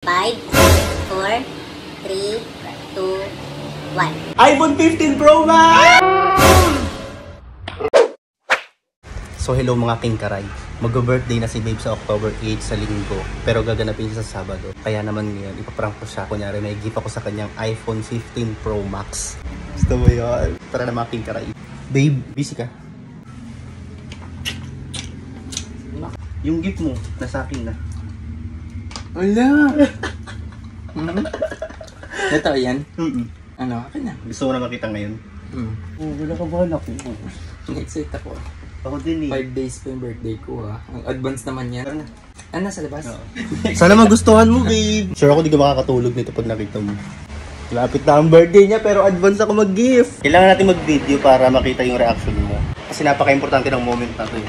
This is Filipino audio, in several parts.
5, 4, 3, 2, 1. iPhone 15 Pro Max! So hello mga King Karay. Mag-birthday na si Babe sa October 8 sa linggo. Pero gaganapin siya sa Sabado. Kaya naman ngayon, ipaprank ko siya. Kunyari may gift ako sa kanyang iPhone 15 Pro Max. Gusto mo yun? Tara na mga King Karay. Babe, busy ka? Yung gift mo, nasa akin na. Wala! Ito, yan? Ano, akin na. Gusto mo na makita ngayon? Oh, wala ka ba anak ko? Excited ako. Ako din eh. 5 days pa yung birthday ko ha. Ang advance naman yan. Tara na. Ano, sa labas? Sana magustuhan mo, babe. Sure ako di ka makakatulog nito pag nakita mo. Lapit na ang birthday niya pero advance ako mag-gift. Kailangan natin mag-video para makita yung reaction mo. Kasi napaka-importante ng moment na to eh.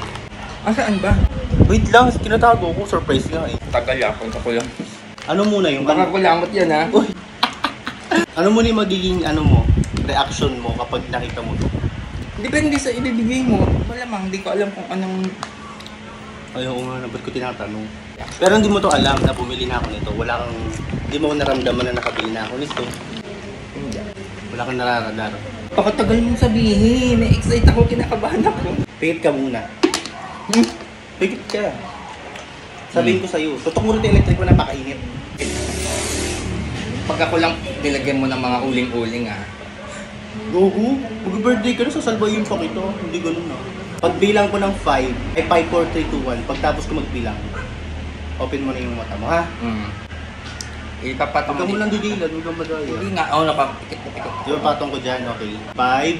Saan ba? Wait lang, kinatago ko. Surprise nga eh. Tagal ako, ito ko lang. Ano muna yung... Baka kulangot yan ha. Uy! Ano muna yung magiging reaction mo kapag nakita mo to? Depende sa ibibigay mo. Malamang, hindi ko alam kung anong... Ayaw nga, ba't ko tinatanong? Pero hindi mo to alam na bumili na ako nito. Wala kang... Hindi mo naramdaman na nakabili na ako nito. Hindi. Wala kang nararadar. Pakatagal mong sabihin. Na-excite ako, kinakabahan ako. Pikit ka muna. Pikit ka. Sabihin ko sa'yo, tutok mo rin yung electric mo, napakainit. Pag ako lang nilagyan mo ng mga uling-uling ha. Gogo, mag-birthday ka na, sasalbayin pa kita. Hindi ganun na. Pagbilang ko ng 5, ay 5, 4, 3, 2, 1. Pagtapos ko magbilang, open mo na yung mata mo, ha? Ipapatong Huwag ka mo lang didilan, huwag kang madaya. Hindi nga, ako napapikit na pikit. Di ba patong ko dyan, okay? 5,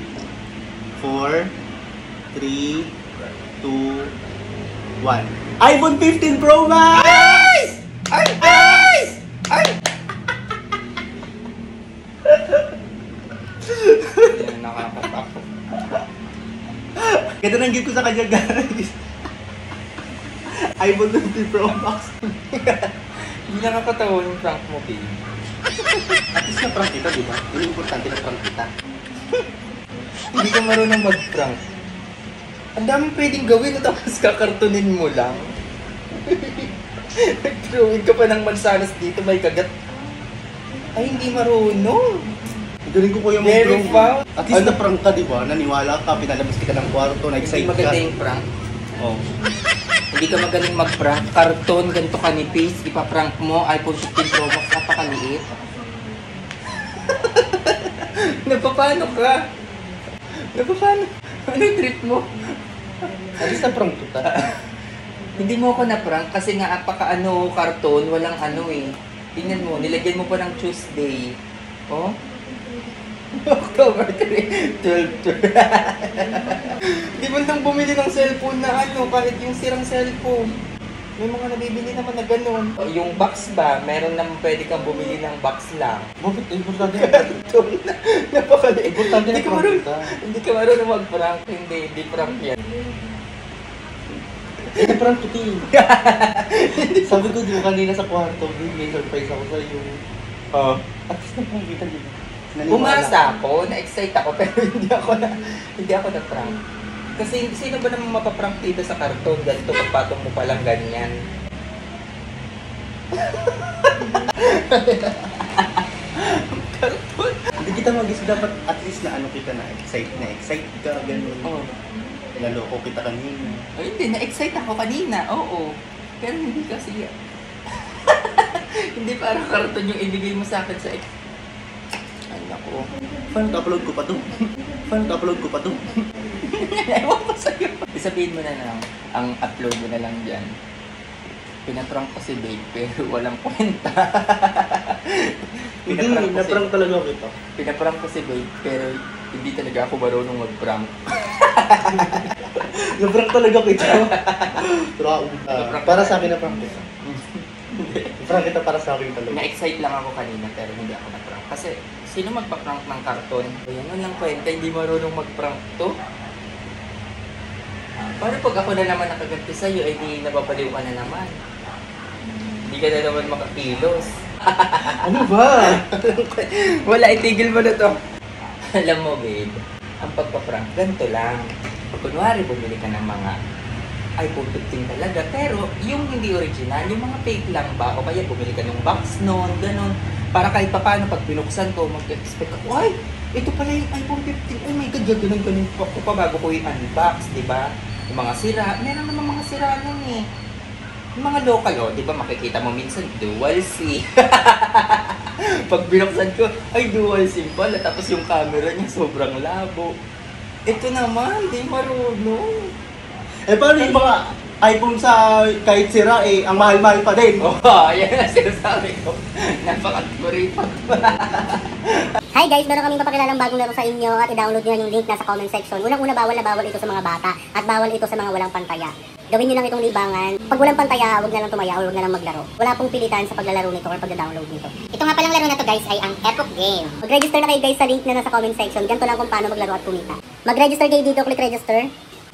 4, 3, 2, 1. iPhone 15 Pro Max! Ay! Ay! Ay! Yan, nakakatakot. Ganda ng gift ko sa kanya, guys. iPhone 15 Pro Max. Hindi nakakatawa yung prank mo, babe. At least na-prank kita, di ba? Yung importante na-prank kita. Hindi ka marunong mag-prank. Ang dami pwedeng gawin tapos kakartunin mo lang. Nag-drawing ka pa ng mansanas dito, may kagat. Ay, hindi marunong. Galing ko kuya mo Very foul. At least na-prank ka, di ba? Naniwala ka, pinalabas kita ng kwarto, Hindi na-excite ka. maganda yung prank. Oh. Hindi ka magaling mag-prank. Karton, ganito kanipis, ipaprank mo, iPhone 15 Pro Max, napakaliit. Napapano ka? Napapano? Ano yung trip mo? At least na-prank kita. Hindi mo ako na-prank kasi nga karton, walang eh. Tingnan mo, nilagyan mo pa ng Tuesday. Oh? October 3, 12. Di ba nang bumili ng cellphone na kahit yung sirang cellphone. May mga nabibili naman na ganun. Yung box ba, meron naman pwede kang bumili ng box lang. Bakit? Importante na prank kita. Napakaliit. Importante na prank kita. Hindi ka marunong mag-prank. Hindi prank yan. Na-prank kita eh. Sabi ko, di ba kanina sa kwarto, may surprise ako sa'yo. At least na-prank kita, di ba? Umasa ako, na-excite ako, pero hindi ako na-prank. Kasi sino ba naman mapaprank dito sa karton? Ganito, pagpatong mo palang ganyan. Karton? Hindi kita mag-isip, dapat at least na kita na-excite ka, gano'n. Oh. Naloko kita kanina. Ay, hindi, na-excite ako kanina, oo. Pero hindi kasi yan. Hindi parang karton yung ibigay mo sa akin sa ay, naku. Paano upload ko pa to? Ewan ko sa'yo. Isabihin mo na lang, ang upload mo na lang dyan. Pinaprank ko si Babe, pero walang kwenta. Hindi, na-prank talaga kita. Pinaprank ko si Babe, pero hindi talaga ako marunong mag-prank. Na-prank talaga kita. Para sa akin na-prank kita. Na-prank kita para sa akin talaga. Na-excite lang ako kanina, pero hindi ako na-prank. Kasi, sino magpa-prank ng karton? Yan lang kwenta, hindi marunong mag-prank to. Paano pag ako na naman nakaganti sa'yo, ay di nababaliw ka na naman. Hindi ka na naman makakilos. Ano ba? Wala, itigil mo na to. Alam mo, babe, ang pagpa-prank, ganito lang. Kunwari, bumili ka ng mga iPhone 15 talaga. Pero yung hindi original, yung mga fake lang ba, o kaya bumili ka ng box noon, ganun. Para kahit paano pag binuksan ko, mag-expect ako, ay, ito pala yung iPhone 15. Oh my God, ganun pa ko pa bago ko i-unbox, di ba? Yung mga sira, meron naman mga sira nun eh. Yung mga local, oh, di ba makikita mo minsan, dual SIM. Pag binuksan ko, ay dual SIM pala. Tapos yung camera niya sobrang labo. Ito naman, di marunong. Eh, paano yung mga iPhone sa kahit sira, ang mahal-mahal pa din? Oh, yan ang sinasabi ko. Napaka-kuripag. Hi guys, meron kaming papakilalang bagong laro sa inyo at i-download nyo yung link nasa comment section. Unang-una, bawal na bawal ito sa mga bata at bawal ito sa mga walang pantaya. Gawin nyo lang itong libangan. Pag walang pantaya, huwag na lang tumaya o huwag na lang maglaro. Wala pong pilitan sa paglalaro nito or pagda-download nito. Ito nga palang laro na to guys ay ang Epoch Game. Mag-register na kayo guys sa link na nasa comment section. Ganito lang kung paano maglaro at kumita. Mag-register kayo dito, click register.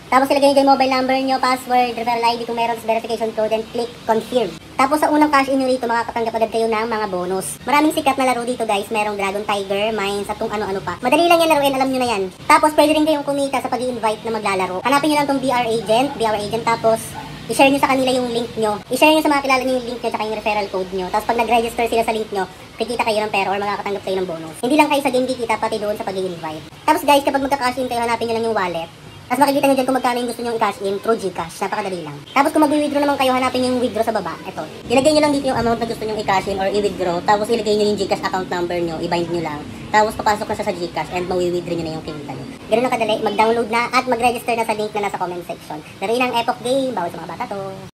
Tapos ilagay nyo yung mobile number nyo, password, referral ID kung meron, verification code, and click confirm. Tapos sa unang cash in nyo rito, makakatanggap agad kayo ng mga bonus. Maraming sikat na laro dito guys, merong Dragon Tiger, Mines, at kung ano-ano pa. Madali lang yan laruin, alam nyo na yan. Tapos pwede rin kayong kumita sa pag-i-invite na maglalaro. Hanapin nyo lang tong BR Agent, tapos i-share nyo sa kanila yung link nyo. I-share nyo sa mga kilala nyo yung link nyo tsaka yung referral code nyo. Tapos pag nag-register sila sa link nyo, kikita kayo ng pera or makakatanggap kayo ng bonus. Hindi lang kayo sa game kikita, pati doon sa pag-i-invite. Tapos guys, kapag magka-cash in kayo, hanapin nyo lang yung wallet. Tapos makikita nyo dyan kung magkano yung gusto nyo i-cash in through Gcash. Napakadali lang. Tapos kung mag-withdraw naman kayo, hanapin nyo yung withdraw sa baba. Ito. Ilagay nyo lang dito yung amount na gusto nyo i-cash in or i-withdraw. Tapos ilagay nyo yung Gcash account number nyo, i-bind nyo lang. Tapos papasok na siya sa Gcash and mawi-withdraw nyo na yung kinita nyo. Ganun lang kadali. Mag-download na at mag-register na sa link na nasa comment section. Laruin ang Epoch Game. Bawal sa mga bata to.